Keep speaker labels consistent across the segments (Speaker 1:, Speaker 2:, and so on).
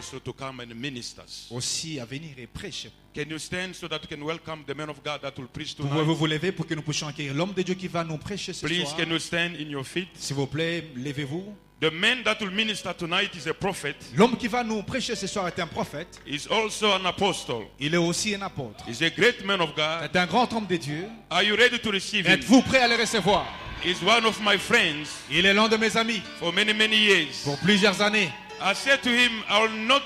Speaker 1: also to come and minister.
Speaker 2: aussi à venir et prêcher.
Speaker 1: Can you stand so that you can welcome the man of God that will preach
Speaker 2: Pouvez-vous
Speaker 1: tonight?
Speaker 2: vous lever pour que nous puissions accueillir l'homme de Dieu qui va nous prêcher ce
Speaker 1: Please,
Speaker 2: soir?
Speaker 1: can you stand in your feet?
Speaker 2: S'il vous plaît, levez-vous.
Speaker 1: The man that will minister tonight is a prophet.
Speaker 2: L'homme qui va nous prêcher ce soir est un prophète.
Speaker 1: He's also an apostle.
Speaker 2: Il est aussi un apôtre.
Speaker 1: He's a great man of God.
Speaker 2: C'est un grand homme de Dieu.
Speaker 1: Are you ready to receive him?
Speaker 2: Êtes-vous prêts à le recevoir?
Speaker 1: He's one of my friends
Speaker 2: Il est l'un de mes amis
Speaker 1: for many, many years.
Speaker 2: pour plusieurs années.
Speaker 1: I said to him, I will not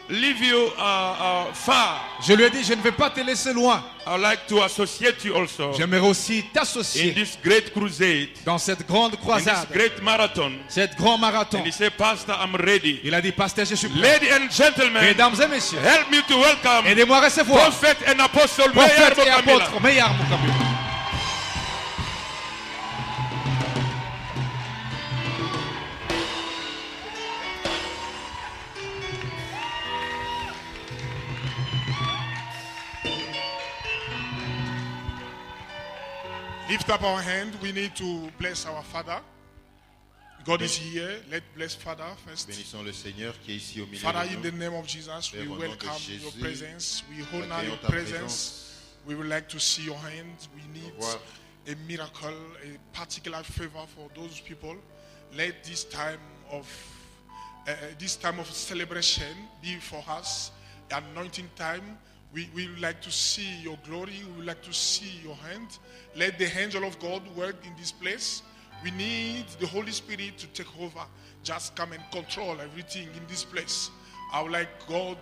Speaker 1: leave you far.
Speaker 2: Je lui ai dit, je ne vais pas te laisser loin.
Speaker 1: I would like to associate you also
Speaker 2: J'aimerais aussi
Speaker 1: in
Speaker 2: t'associer
Speaker 1: this great crusade,
Speaker 2: dans cette grande
Speaker 1: in this
Speaker 2: croisade,
Speaker 1: great marathon.
Speaker 2: cette grand marathon.
Speaker 1: And he said, Pastor, I'm ready.
Speaker 2: Il a dit, pasteur, je suis prêt.
Speaker 1: Ladies and gentlemen,
Speaker 2: Mesdames et messieurs,
Speaker 1: help me to welcome
Speaker 2: aidez-moi à recevoir
Speaker 1: prophet and apostle Meyer
Speaker 2: prophète et
Speaker 1: Mukamila.
Speaker 2: apôtre Meyer Mukamila.
Speaker 3: Lift up our hand. We need to bless our Father. God is here. Let's bless Father first.
Speaker 4: Bénissons le Seigneur qui est ici au milieu
Speaker 3: Father,
Speaker 4: de
Speaker 3: in
Speaker 4: nous.
Speaker 3: the name of Jesus, we
Speaker 4: Père, au nom de
Speaker 3: welcome your
Speaker 4: Jésus,
Speaker 3: presence. We honor
Speaker 4: accueillons
Speaker 3: your
Speaker 4: ta
Speaker 3: presence. We would like to see your hand. We need
Speaker 4: Voir.
Speaker 3: a miracle, a particular favor for those people. Let this time of celebration be for us, anointing time. We would like to see your glory. We would like to see your hand. Let the angel of God work in this place. We need the Holy Spirit to take over. Just come and control everything in this place. I would like God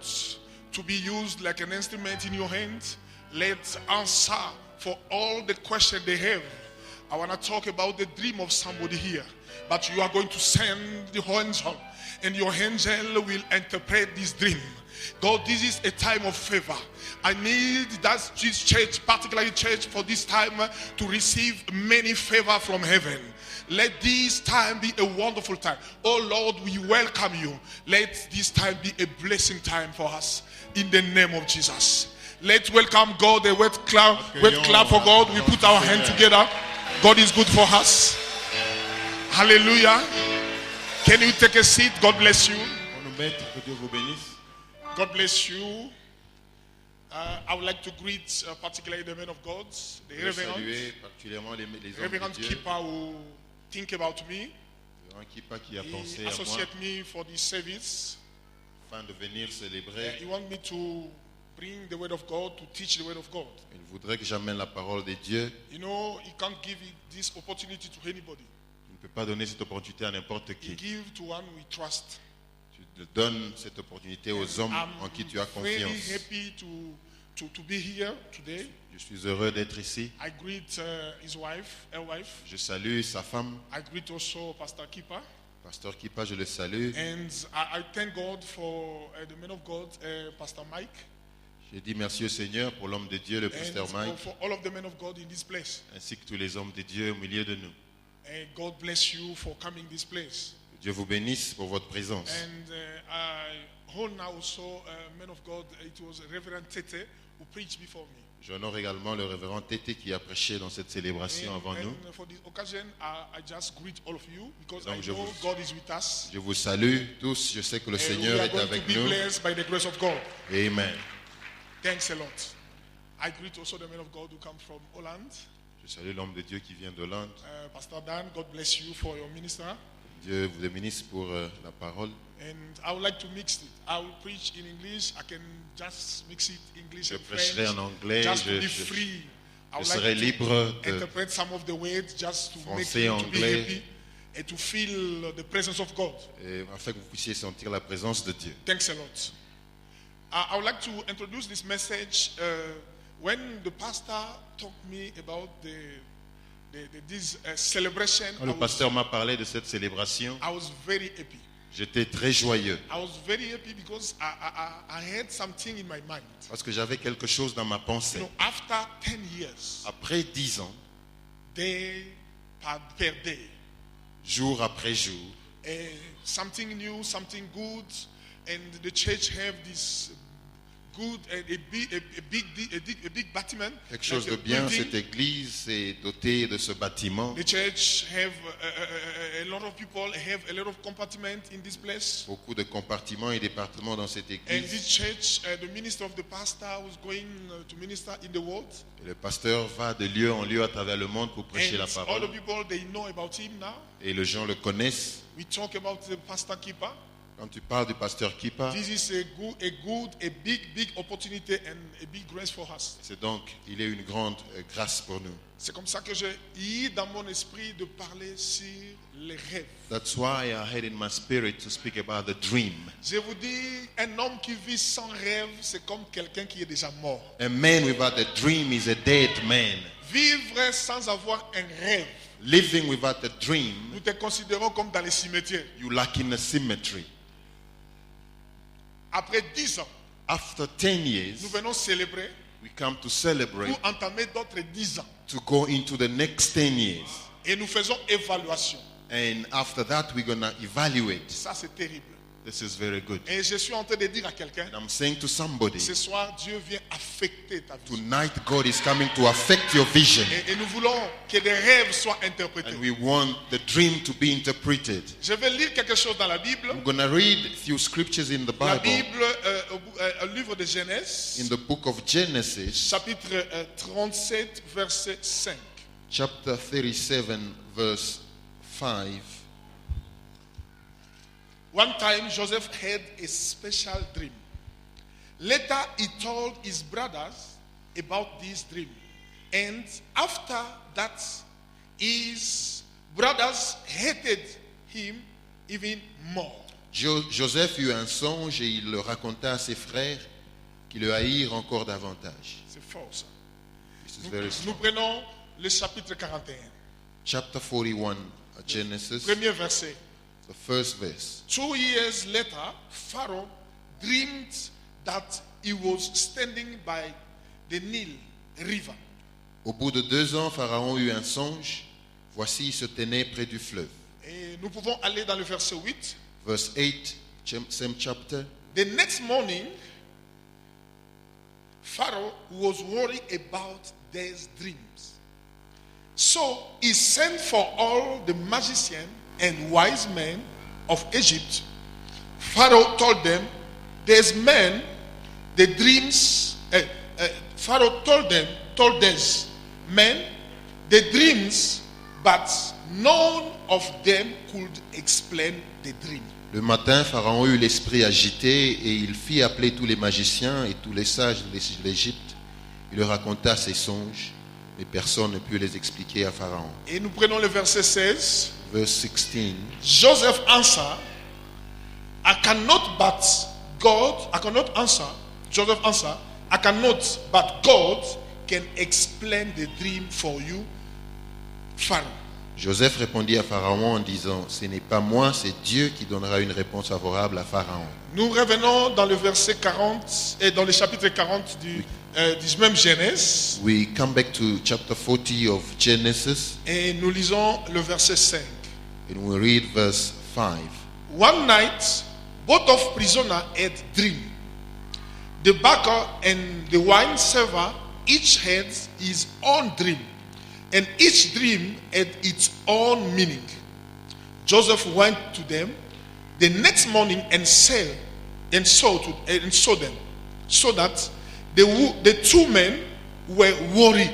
Speaker 3: to be used like an instrument in your hand. Let's answer for all the questions they have. I want to talk about the dream of somebody here. But you are going to send the angel, and your angel will interpret this dream. God, this is a time of favor. I need that this church, particularly church, for this time to receive many favor from heaven. Let this time be a wonderful time. Oh Lord, we welcome you. Let this time be a blessing time for us. In the name of Jesus. Let's welcome God. A wet clap for God. We put our hands together. God is good for us. Hallelujah. Can you take a seat? God bless you.
Speaker 4: On nous mettre, que Dieu vous bénisse.
Speaker 3: God bless you. I would like to greet particularly the men of God, the
Speaker 4: Je veux
Speaker 3: Reverend
Speaker 4: saluer particulièrement les hommes
Speaker 3: Reverend
Speaker 4: de Dieu.
Speaker 3: Keeper who think about me.
Speaker 4: Le grand Kippa qui a
Speaker 3: He
Speaker 4: pensé à moi
Speaker 3: associate me for this service.
Speaker 4: afin de venir célébrer.
Speaker 3: He want me to bring the word of God, to teach the word of God.
Speaker 4: Il voudrait que j'amène la parole de Dieu.
Speaker 3: You know, he can't give this opportunity to anybody.
Speaker 4: Il ne peut pas donner cette opportunité à n'importe
Speaker 3: He
Speaker 4: qui.
Speaker 3: give to one we trust.
Speaker 4: Tu donnes cette opportunité aux hommes en qui tu as
Speaker 3: very
Speaker 4: confiance.
Speaker 3: happy to be here today.
Speaker 4: Je suis heureux d'être ici.
Speaker 3: I greet her wife.
Speaker 4: Je salue sa femme,
Speaker 3: I greet also Pastor Keeper.
Speaker 4: Pasteur Kippa, je le salue.
Speaker 3: And I thank God for the man of God, Pastor Mike.
Speaker 4: Je dis merci au Seigneur pour l'homme de Dieu, le pasteur
Speaker 3: And
Speaker 4: Mike,
Speaker 3: for all of the men of God in this place.
Speaker 4: ainsi que tous les hommes de Dieu au milieu de nous.
Speaker 3: And God bless you for coming this place.
Speaker 4: Que Dieu vous bénisse pour votre présence.
Speaker 3: And I honor also man of God. It was Reverend Tete who preached before me.
Speaker 4: J'honore également le révérend Tété qui a prêché dans cette célébration avant nous.
Speaker 3: And for this occasion, I just greet all of you because
Speaker 4: Donc,
Speaker 3: I
Speaker 4: je
Speaker 3: know
Speaker 4: vous-
Speaker 3: God is with us.
Speaker 4: Je vous salue tous. Je sais que le
Speaker 3: And
Speaker 4: Seigneur
Speaker 3: we are
Speaker 4: est
Speaker 3: going to
Speaker 4: avec
Speaker 3: be
Speaker 4: nous.
Speaker 3: blessed by the grace of God.
Speaker 4: Amen.
Speaker 3: Thanks a lot. I greet also the men of God who come from Holland.
Speaker 4: Je salue l'homme de Dieu qui vient d'Hollande.
Speaker 3: Pastor Dan, God bless you for your minister.
Speaker 4: Dieu vous bénisse pour la parole.
Speaker 3: And I would like to mix it. I will preach in English. I can just mix it English
Speaker 4: Je
Speaker 3: and
Speaker 4: prêcherai
Speaker 3: French.
Speaker 4: en anglais.
Speaker 3: Just to be
Speaker 4: Je
Speaker 3: free. I would
Speaker 4: serai
Speaker 3: like
Speaker 4: libre
Speaker 3: to
Speaker 4: de
Speaker 3: interpret some of the words just to make
Speaker 4: français,
Speaker 3: you to be
Speaker 4: anglais.
Speaker 3: happy and to feel the presence of God.
Speaker 4: afin que vous puissiez sentir la présence de Dieu.
Speaker 3: Thanks a lot. I would like to introduce this message. When the pastor talked me about this celebration,
Speaker 4: Quand le pasteur m'a parlé de cette célébration,
Speaker 3: I was very happy.
Speaker 4: j'étais très joyeux
Speaker 3: I was very happy because I had something in my mind.
Speaker 4: parce que j'avais quelque chose dans ma
Speaker 3: You
Speaker 4: pensée.
Speaker 3: know, after 10 years,
Speaker 4: Après 10 ans,
Speaker 3: day per day,
Speaker 4: jour après jour,
Speaker 3: something new, something good, and the church have this good, a big bâtiment.
Speaker 4: Quelque chose
Speaker 3: like
Speaker 4: de
Speaker 3: a
Speaker 4: bien,
Speaker 3: building.
Speaker 4: cette église est dotée de ce bâtiment.
Speaker 3: The church have a lot of people, have a lot of compartments in this place.
Speaker 4: Beaucoup de compartiments et départements dans cette
Speaker 3: And
Speaker 4: église.
Speaker 3: this church, the minister of the pastor was going to minister in the world.
Speaker 4: Et le pasteur va de lieu en lieu à travers le monde pour prêcher
Speaker 3: And
Speaker 4: la
Speaker 3: all
Speaker 4: parole.
Speaker 3: the people, they know about him now.
Speaker 4: Et les gens le connaissent.
Speaker 3: We talk about the pastor keeper.
Speaker 4: Quand tu parles du pasteur Kipa,
Speaker 3: This is a big opportunity and a big grace for us.
Speaker 4: c'est donc, il est une grande grâce pour nous.
Speaker 3: C'est comme ça que j'ai eu dans mon esprit de parler sur les rêves.
Speaker 4: That's why I had in my spirit to speak about the dream.
Speaker 3: Je vous dis, un homme qui vit sans rêve, c'est comme quelqu'un qui est déjà mort.
Speaker 4: A man without a dream is a dead man.
Speaker 3: Vivre sans avoir un rêve,
Speaker 4: Living without a dream,
Speaker 3: nous te considérons comme dans les cimetières.
Speaker 4: you lack in a cemetery.
Speaker 3: Après 10 ans,
Speaker 4: After 10
Speaker 3: nous
Speaker 4: years,
Speaker 3: venons célébrer
Speaker 4: we come to celebrate
Speaker 3: pour entamer d'autres 10 ans.
Speaker 4: to go into the next 10 years.
Speaker 3: Et nous faisons évaluation.
Speaker 4: And after that, we're going to evaluate.
Speaker 3: Ça, c'est terrible.
Speaker 4: This is very good.
Speaker 3: Et je suis en train de dire à quelqu'un,
Speaker 4: And I'm saying to somebody,
Speaker 3: ce soir, Dieu vient affecter ta vie.
Speaker 4: tonight God is coming to affect your vision.
Speaker 3: Et nous voulons que des rêves soient interprétés.
Speaker 4: And we want the dream to be interpreted.
Speaker 3: Je vais lire quelque chose dans la Bible.
Speaker 4: I'm going to read a few scriptures in the
Speaker 3: La
Speaker 4: Bible.
Speaker 3: Bible, au livre de Genèse,
Speaker 4: In the book of Genesis,
Speaker 3: chapitre 37, verset 5.
Speaker 4: chapter 37, verse 5.
Speaker 3: One time, Joseph had a special dream. Later, he told his brothers about this dream. And after that, his brothers hated him even more.
Speaker 4: Joseph eut un songe et il le raconta à ses frères qui le haïrent encore davantage.
Speaker 3: C'est fort, ça.
Speaker 4: This is very
Speaker 3: Nous
Speaker 4: strong.
Speaker 3: prenons le chapitre 41.
Speaker 4: Chapter 41, Genesis,
Speaker 3: Premier verset.
Speaker 4: the first verse.
Speaker 3: 2 years later, Pharaoh dreamed that he was standing by the Nile River.
Speaker 4: Au bout de 2 ans, Pharaon eut un songe. Voici, il se tenait près du fleuve.
Speaker 3: Et nous pouvons aller dans le verset 8.
Speaker 4: Verse 8, same chapter.
Speaker 3: The next morning, Pharaoh was worried about these dreams. So he sent for all the magicians and wise men of Egypt. Pharaoh told them, "These men, the dreams." Pharaoh told these men the dreams, but none of them could explain the dream.
Speaker 4: Le matin, Pharaon eut l'esprit agité et il fit appeler tous les magiciens et tous les sages de l'Égypte. Il leur raconta ses songes, mais personne ne put les expliquer à Pharaon.
Speaker 3: Et nous prenons le verset 16.
Speaker 4: Verse 16.
Speaker 3: Joseph answered, I cannot but God can explain the dream for you, Pharaoh.
Speaker 4: Joseph répondit à Pharaon en disant, ce n'est pas moi, c'est Dieu qui donnera une réponse favorable à Pharaon.
Speaker 3: Nous revenons dans le verset 40 et dans le chapitre 40 du même Genèse
Speaker 4: We come back to chapter 40 of Genesis
Speaker 3: et nous lisons le verset 5.
Speaker 4: and we read verse 5.
Speaker 3: One night, both of prisoners had dream. The baker and the wine server each had his own dream, and each dream had its own meaning. Joseph went to them the next morning and saw them, so that the two men were worried.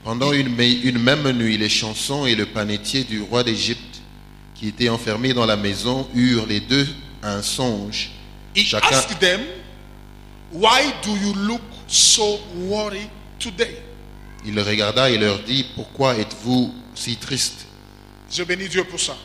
Speaker 4: Pendant une même nuit, les chansons et le panetier du roi d'Égypte, qui étaient enfermés dans la maison, eurent les deux un songe.
Speaker 3: He
Speaker 4: Chacun,
Speaker 3: asked them, "Why do you look so worried today?"
Speaker 4: il le regarda et leur dit, pourquoi êtes-vous si tristes?
Speaker 3: Je bénis Dieu pour ça.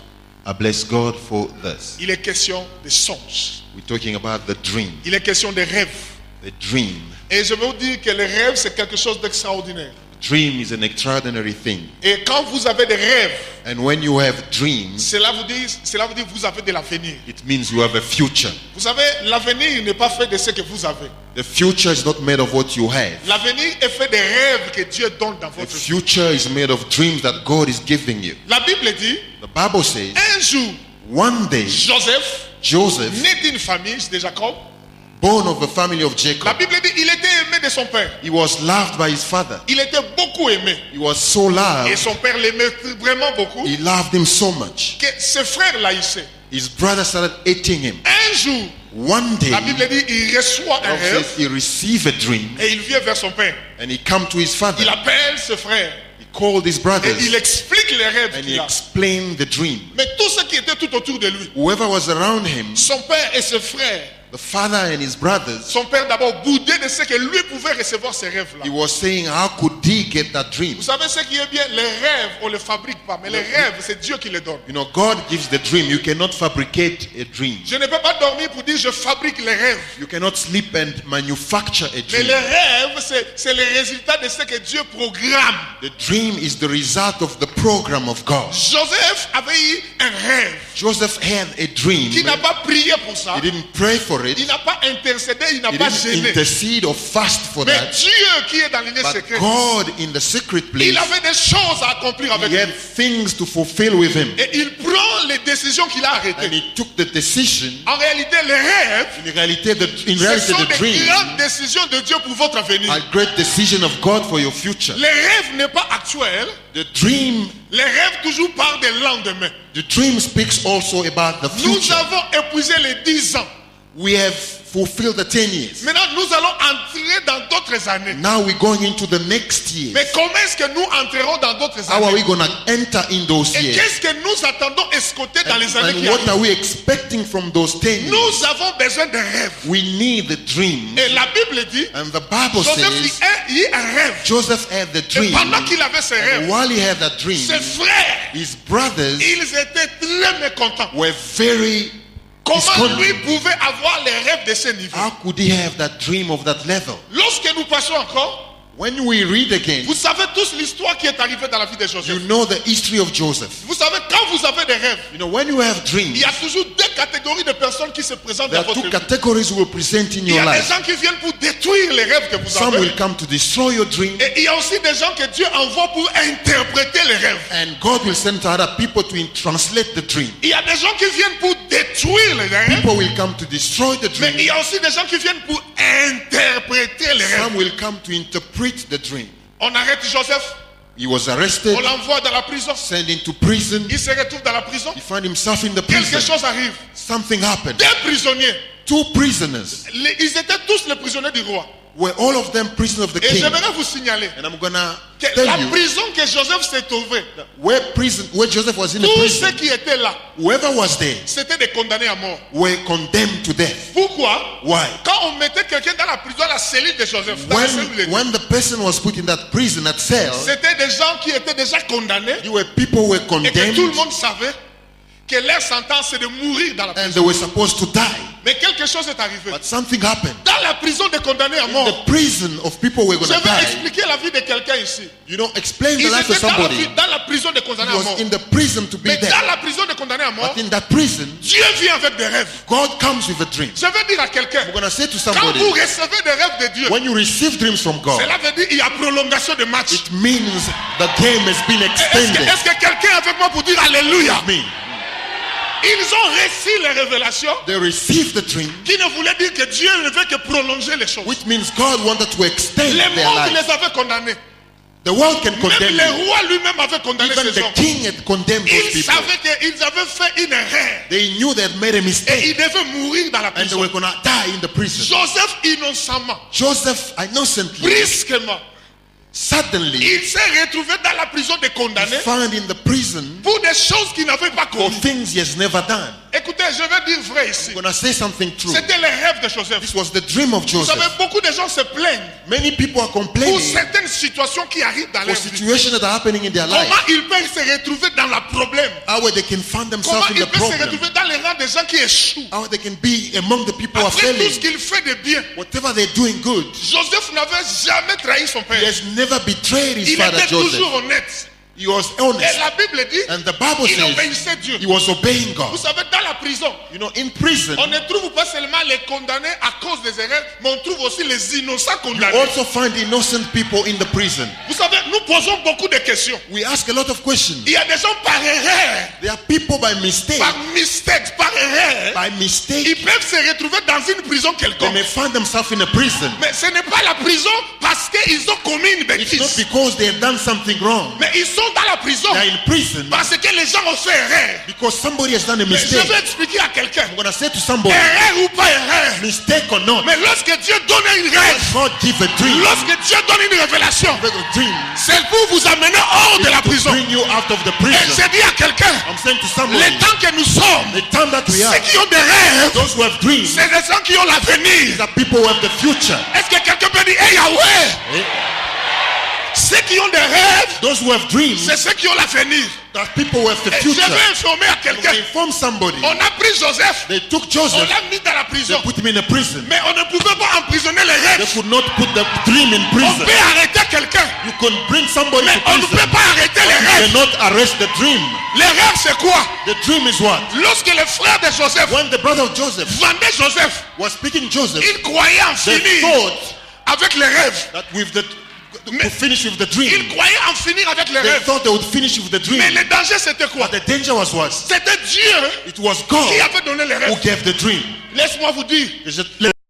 Speaker 4: I bless God for this.
Speaker 3: Il est question de songes.
Speaker 4: We're talking about the dream.
Speaker 3: Il est question de rêves.
Speaker 4: The dream.
Speaker 3: Et je veux vous dire que les rêves, c'est quelque chose d'extraordinaire.
Speaker 4: Dream is an extraordinary thing.
Speaker 3: Et quand vous avez des rêves,
Speaker 4: And when you have dreams,
Speaker 3: cela vous dit que vous avez de l'avenir.
Speaker 4: it means you have a future.
Speaker 3: Vous savez, l'avenir n'est pas fait de ce que vous avez.
Speaker 4: The future is not made of what you have.
Speaker 3: L'avenir est fait des rêves que Dieu donne dans
Speaker 4: The
Speaker 3: votre vie.
Speaker 4: future is made of dreams that God is giving you.
Speaker 3: La Bible dit,
Speaker 4: The Bible says,
Speaker 3: un jour,
Speaker 4: one day,
Speaker 3: Joseph,
Speaker 4: Joseph,
Speaker 3: né d'une famille de Jacob,
Speaker 4: bone of the family of
Speaker 3: La
Speaker 4: Jacob.
Speaker 3: Bible dit il était aimé de son père.
Speaker 4: He was loved by his father.
Speaker 3: Il était beaucoup aimé.
Speaker 4: He was so
Speaker 3: Et
Speaker 4: loved.
Speaker 3: son père l'aimait vraiment beaucoup.
Speaker 4: He loved him so much.
Speaker 3: Que ses frères l'haïssaient.
Speaker 4: His brother started hating him.
Speaker 3: Un jour,
Speaker 4: One day,
Speaker 3: la Bible dit il reçoit un
Speaker 4: Bible says
Speaker 3: rêve
Speaker 4: he received a dream
Speaker 3: et il vient vers son père.
Speaker 4: and he come to his father.
Speaker 3: Il appelle ses frères
Speaker 4: He called his
Speaker 3: et
Speaker 4: brothers
Speaker 3: il explique les rêves
Speaker 4: and
Speaker 3: qu'il
Speaker 4: he
Speaker 3: a.
Speaker 4: explained the dream.
Speaker 3: Mais tous ceux qui étaient tout autour de lui,
Speaker 4: Whoever was around him,
Speaker 3: son père et ses frères,
Speaker 4: the father and his brothers,
Speaker 3: son père d'abord boudait de ce que lui pouvait recevoir ces rêves-là.
Speaker 4: he was saying, how could he get that dream?
Speaker 3: Vous savez ce qui est bien? Les rêves, on ne les fabrique pas, mais les rêves, c'est Dieu qui les donne.
Speaker 4: You know, God gives the dream. You cannot fabricate a dream.
Speaker 3: Je ne peux pas dormir pour dire je fabrique les rêves.
Speaker 4: You cannot sleep and manufacture a
Speaker 3: Mais
Speaker 4: dream.
Speaker 3: les rêves, c'est le résultat de ce que Dieu programme.
Speaker 4: The dream is the result of the program of God.
Speaker 3: Joseph avait eu un rêve
Speaker 4: Joseph had a dream.
Speaker 3: qui n'a pas prié pour ça.
Speaker 4: He didn't pray for it.
Speaker 3: Il n'a pas intercédé, il n'a
Speaker 4: He
Speaker 3: pas
Speaker 4: didn't
Speaker 3: gêné.
Speaker 4: intercede or fast for
Speaker 3: Mais
Speaker 4: that.
Speaker 3: Dieu qui est dans les lieux
Speaker 4: But
Speaker 3: secrets,
Speaker 4: God in the secret place,
Speaker 3: il avait des choses à accomplir avec
Speaker 4: he
Speaker 3: lui.
Speaker 4: had things to fulfill with him.
Speaker 3: Et il prend les décisions qu'il a
Speaker 4: And
Speaker 3: arrêtées.
Speaker 4: he took the decision.
Speaker 3: En réalité, les rêves,
Speaker 4: In reality,
Speaker 3: ce sont
Speaker 4: the
Speaker 3: des
Speaker 4: dream
Speaker 3: grandes décisions de Dieu pour votre avenir.
Speaker 4: a great decision of God for your future.
Speaker 3: Les rêves n'est pas actuel.
Speaker 4: The dream,
Speaker 3: Les rêves toujours parlent des lendemains.
Speaker 4: the dream speaks also about the
Speaker 3: Nous
Speaker 4: future.
Speaker 3: avons épousé les 10 ans.
Speaker 4: We have fulfilled the 10 years.
Speaker 3: Maintenant, nous allons entrer dans d'autres années.
Speaker 4: Now we're going into the next year.
Speaker 3: Mais comment est-ce que nous entrerons dans d'autres
Speaker 4: How are we
Speaker 3: années?
Speaker 4: going to enter in those
Speaker 3: Et
Speaker 4: years?
Speaker 3: qu'est-ce que nous attendons escoter dans les années
Speaker 4: And
Speaker 3: qui
Speaker 4: what
Speaker 3: arrivent?
Speaker 4: are we expecting from those 10 years?
Speaker 3: Nous avons besoin de rêves.
Speaker 4: We need the dream.
Speaker 3: Et la Bible dit,
Speaker 4: And the Bible
Speaker 3: Joseph
Speaker 4: says
Speaker 3: il a un rêve.
Speaker 4: Joseph had the
Speaker 3: Et
Speaker 4: dream.
Speaker 3: pendant qu'il avait ce
Speaker 4: And
Speaker 3: rêve,
Speaker 4: while he had that dream,
Speaker 3: ses frères,
Speaker 4: his brothers
Speaker 3: ils étaient très mécontents.
Speaker 4: were very
Speaker 3: Comment
Speaker 4: discontented.
Speaker 3: lui pouvait avoir les rêves de ce niveau?
Speaker 4: How could he have that dream of that level?
Speaker 3: Lorsque nous passons encore,
Speaker 4: When we read again,
Speaker 3: vous savez tous l'histoire qui est arrivée dans la vie de Joseph.
Speaker 4: you know the history of Joseph.
Speaker 3: Vous savez, quand vous avez des rêves,
Speaker 4: You know, when you have
Speaker 3: il
Speaker 4: dreams,
Speaker 3: y a toujours deux catégories de personnes qui se présentent
Speaker 4: there
Speaker 3: dans
Speaker 4: are
Speaker 3: votre
Speaker 4: two
Speaker 3: vie.
Speaker 4: categories who will present in
Speaker 3: Il y
Speaker 4: your
Speaker 3: a des
Speaker 4: life.
Speaker 3: gens qui viennent pour détruire les rêves que vous
Speaker 4: Some
Speaker 3: avez.
Speaker 4: will come to destroy your dream,
Speaker 3: Et il y a aussi des gens que Dieu envoie pour interpréter les rêves.
Speaker 4: and God will send to other people to translate the dream.
Speaker 3: Il y a des gens qui viennent pour détruire les rêves.
Speaker 4: People will come to destroy the
Speaker 3: Mais il
Speaker 4: dream.
Speaker 3: y a aussi des gens qui viennent pour interpréter les rêves.
Speaker 4: Some will come to interpret the dream.
Speaker 3: On arrête Joseph,
Speaker 4: He was arrested,
Speaker 3: on l'envoie dans la prison.
Speaker 4: sent into prison.
Speaker 3: Il se retrouve dans la prison.
Speaker 4: He found himself in the
Speaker 3: Quelque
Speaker 4: prison.
Speaker 3: chose arrive.
Speaker 4: Something happened.
Speaker 3: Deux prisonniers.
Speaker 4: Two prisoners.
Speaker 3: Ils étaient tous les prisonniers du roi.
Speaker 4: Were all of them prisoners of the
Speaker 3: Et
Speaker 4: king.
Speaker 3: j'aimerais vous signaler
Speaker 4: And I'm gonna
Speaker 3: que
Speaker 4: tell
Speaker 3: la
Speaker 4: you
Speaker 3: prison que Joseph s'est trouvé,
Speaker 4: where Joseph was in the
Speaker 3: tous
Speaker 4: prison,
Speaker 3: ceux qui étaient là,
Speaker 4: whoever was there
Speaker 3: c'était des condamnés à mort.
Speaker 4: were condemned to death.
Speaker 3: Pourquoi?
Speaker 4: Why?
Speaker 3: Quand on mettait quelqu'un dans la prison, la cellule de Joseph, dans la cellule de Dieu,
Speaker 4: When the person was put in that prison, that cell,
Speaker 3: c'était des gens qui étaient déjà condamnés
Speaker 4: you were people who were
Speaker 3: et que tout le
Speaker 4: condemned
Speaker 3: monde savait que leur sentence c'est de mourir dans la
Speaker 4: and
Speaker 3: prison.
Speaker 4: they were supposed to die.
Speaker 3: Mais quelque chose est arrivé.
Speaker 4: But something happened.
Speaker 3: Dans la prison des condamnés à mort,
Speaker 4: The prison of people who were
Speaker 3: je
Speaker 4: going to
Speaker 3: vais
Speaker 4: die.
Speaker 3: expliquer la vie de quelqu'un ici.
Speaker 4: You know, explain the
Speaker 3: Ils
Speaker 4: life
Speaker 3: étaient
Speaker 4: of somebody.
Speaker 3: dans la prison des
Speaker 4: He
Speaker 3: condamnés à mort.
Speaker 4: was in the prison to be
Speaker 3: Mais
Speaker 4: there.
Speaker 3: dans la prison des condamnés à mort,
Speaker 4: But in that prison,
Speaker 3: Dieu vient avec des rêves.
Speaker 4: God comes with a dream.
Speaker 3: Je vais dire à quelqu'un,
Speaker 4: I'm going to say to
Speaker 3: quand
Speaker 4: somebody,
Speaker 3: vous recevez des rêves de Dieu,
Speaker 4: when you receive dreams from God,
Speaker 3: cela veut dire qu'il y a prolongation de match.
Speaker 4: it means the game has been extended.
Speaker 3: Est-ce que quelqu'un est avec moi pour dire Alléluia?
Speaker 4: Me.
Speaker 3: Ils ont reçu les révélations
Speaker 4: They received the dream,
Speaker 3: qui ne voulaient dire que Dieu ne veut que prolonger les choses.
Speaker 4: which means God wanted to extend
Speaker 3: Les
Speaker 4: their
Speaker 3: mondes
Speaker 4: life.
Speaker 3: les avaient condamnés.
Speaker 4: The world can
Speaker 3: Même
Speaker 4: condemn
Speaker 3: le
Speaker 4: you.
Speaker 3: roi lui-même avait condamné
Speaker 4: Even
Speaker 3: ces
Speaker 4: the
Speaker 3: hommes.
Speaker 4: king had condemned those
Speaker 3: Ils
Speaker 4: people.
Speaker 3: savaient qu'ils avaient fait une erreur
Speaker 4: They knew they had made a
Speaker 3: et
Speaker 4: mistake
Speaker 3: ils devaient mourir dans la
Speaker 4: and they
Speaker 3: prison.
Speaker 4: were going to die in the prison.
Speaker 3: Joseph, innocemment,
Speaker 4: Joseph, innocently,
Speaker 3: brusquement,
Speaker 4: suddenly,
Speaker 3: il s'est retrouvé dans la prison des condamnés
Speaker 4: found in the prison
Speaker 3: pour des choses qu'il n'avait pas
Speaker 4: for
Speaker 3: commises.
Speaker 4: things he has never done.
Speaker 3: Écoutez, je vais dire vrai ici.
Speaker 4: I'm going to say something true.
Speaker 3: C'était le rêve de Joseph.
Speaker 4: This was the dream of
Speaker 3: Vous savez,
Speaker 4: Joseph.
Speaker 3: beaucoup de gens se plaignent
Speaker 4: Many people are
Speaker 3: pour
Speaker 4: complaining
Speaker 3: certaines situations qui arrivent dans
Speaker 4: for
Speaker 3: leur vie.
Speaker 4: situations that are happening in their
Speaker 3: Comment
Speaker 4: life.
Speaker 3: ils peuvent se retrouver dans le problème?
Speaker 4: How they can find
Speaker 3: Comment
Speaker 4: themselves in
Speaker 3: ils
Speaker 4: the
Speaker 3: peuvent se
Speaker 4: problem.
Speaker 3: retrouver dans les rangs des gens qui échouent?
Speaker 4: How they can be among the people who are
Speaker 3: Après tout ce
Speaker 4: failing.
Speaker 3: qu'il fait de bien,
Speaker 4: Whatever they're doing good,
Speaker 3: Joseph n'avait jamais trahi son
Speaker 4: he
Speaker 3: père.
Speaker 4: has never betrayed his
Speaker 3: Il
Speaker 4: father
Speaker 3: était
Speaker 4: Joseph.
Speaker 3: toujours honnête.
Speaker 4: He was
Speaker 3: Et
Speaker 4: honest.
Speaker 3: la Bible dit,
Speaker 4: And the Bible
Speaker 3: il
Speaker 4: says
Speaker 3: obéissait Dieu.
Speaker 4: he was obeying
Speaker 3: Vous
Speaker 4: God.
Speaker 3: savez, dans la prison,
Speaker 4: You know, in prison,
Speaker 3: on ne trouve pas seulement les condamnés à cause des erreurs, mais on trouve aussi les innocents
Speaker 4: you
Speaker 3: condamnés.
Speaker 4: also find innocent people in the prison.
Speaker 3: Vous savez, nous posons beaucoup de questions.
Speaker 4: We ask a lot of questions.
Speaker 3: Il y a des gens par erreur,
Speaker 4: There are people by mistake,
Speaker 3: par erreur,
Speaker 4: by mistake,
Speaker 3: ils peuvent se retrouver dans une prison
Speaker 4: they
Speaker 3: quelconque.
Speaker 4: may find themselves in a prison.
Speaker 3: Mais ce n'est pas la prison parce qu'ils ont commis une
Speaker 4: It's not
Speaker 3: bêtise.
Speaker 4: because they have done something wrong.
Speaker 3: Mais ils sont dans la prison
Speaker 4: They are in prison
Speaker 3: parce que les gens ont fait erreur.
Speaker 4: because somebody has done a
Speaker 3: Mais je
Speaker 4: mistake.
Speaker 3: vais expliquer à quelqu'un,
Speaker 4: I'm going to say to somebody,
Speaker 3: erreur ou pas erreur,
Speaker 4: mistake or not,
Speaker 3: mais lorsque Dieu donne une rêve,
Speaker 4: God give a dream.
Speaker 3: lorsque Dieu donne une révélation,
Speaker 4: Give a dream.
Speaker 3: c'est pour vous amener hors de la
Speaker 4: To
Speaker 3: prison.
Speaker 4: bring you out of the
Speaker 3: Et
Speaker 4: prison.
Speaker 3: j'ai dit à quelqu'un,
Speaker 4: I'm saying to somebody,
Speaker 3: les temps que nous sommes,
Speaker 4: the time that we
Speaker 3: ceux
Speaker 4: are,
Speaker 3: qui ont des rêves,
Speaker 4: those who have dreams,
Speaker 3: c'est des gens qui ont l'avenir.
Speaker 4: these are people who have the future.
Speaker 3: Est-ce que quelqu'un peut dire, hey Yahweh,
Speaker 4: Eh?
Speaker 3: ceux qui ont des rêves,
Speaker 4: Those who have dreams,
Speaker 3: c'est ceux qui ont l'avenir.
Speaker 4: that people who have the
Speaker 3: Et je
Speaker 4: future.
Speaker 3: vais informer à
Speaker 4: I'm
Speaker 3: quelqu'un,
Speaker 4: going to inform somebody.
Speaker 3: on a pris Joseph,
Speaker 4: They took
Speaker 3: on
Speaker 4: Joseph,
Speaker 3: l'a mis dans la
Speaker 4: they
Speaker 3: prison,
Speaker 4: put him in a prison.
Speaker 3: mais on ne pouvait pas emprisonner les
Speaker 4: They
Speaker 3: rêves.
Speaker 4: could not put the dream in
Speaker 3: On
Speaker 4: prison.
Speaker 3: peut arrêter quelqu'un,
Speaker 4: You can bring somebody
Speaker 3: mais
Speaker 4: to
Speaker 3: on ne
Speaker 4: prison.
Speaker 3: peut pas arrêter les
Speaker 4: You
Speaker 3: rêves.
Speaker 4: cannot arrest the dream.
Speaker 3: Les rêves, c'est quoi?
Speaker 4: The dream is what?
Speaker 3: Lorsque les frères de Joseph
Speaker 4: When the brother of Joseph
Speaker 3: vendaient Joseph,
Speaker 4: was speaking Joseph,
Speaker 3: ils croyaient en
Speaker 4: they
Speaker 3: finir
Speaker 4: thought
Speaker 3: avec les rêves.
Speaker 4: that with the to
Speaker 3: Mais-
Speaker 4: finish with the
Speaker 3: Ils
Speaker 4: dream.
Speaker 3: croyaient en finir avec les
Speaker 4: They
Speaker 3: rêves.
Speaker 4: thought they would finish with the dream.
Speaker 3: Mais le danger, c'était quoi?
Speaker 4: But the danger was what?
Speaker 3: C'était Dieu
Speaker 4: It was God
Speaker 3: qui avait donné les
Speaker 4: who
Speaker 3: rêves.
Speaker 4: gave the dream.
Speaker 3: Laisse-moi vous dire,
Speaker 4: Is it-